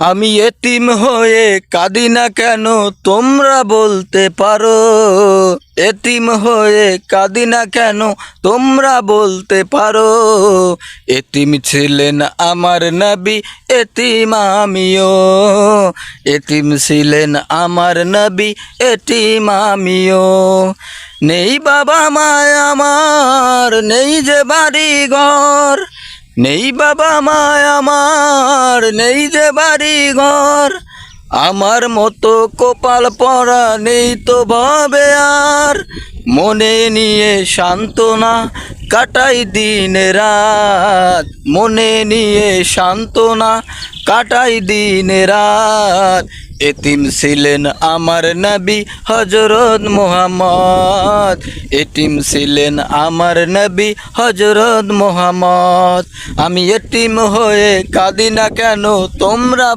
আমি এতিম হয়ে কাঁদি না কেন তোমরা বলতে পারো। এতিম হয়ে কাঁদি না কেন তোমরা বলতে পারো। এতিম ছিলেন আমার নবী, এতিম আমিও। এতিম ছিলেন আমার নবী, এতিম আমিও। নেই বাবা মায় আমার, নেই যে বাড়ি ঘর। নেই বাবা মায় আমার, নেই যে বাড়ি ঘর। আমার মতো কপাল পরা নেই তো ভাবে আর। মনে নিয়ে সান্ত্বনা কাটাই দিন রাত। মনে নিয়ে সান্ত্বনা কাটাই দিন রাত। এতিম ছিলেন আমার নবী হযরত মুহাম্মদ। এতিম ছিলেন আমার নবী হযরত মুহাম্মদ। আমি এতিম হয়ে কাঁদি না কেন তোমরা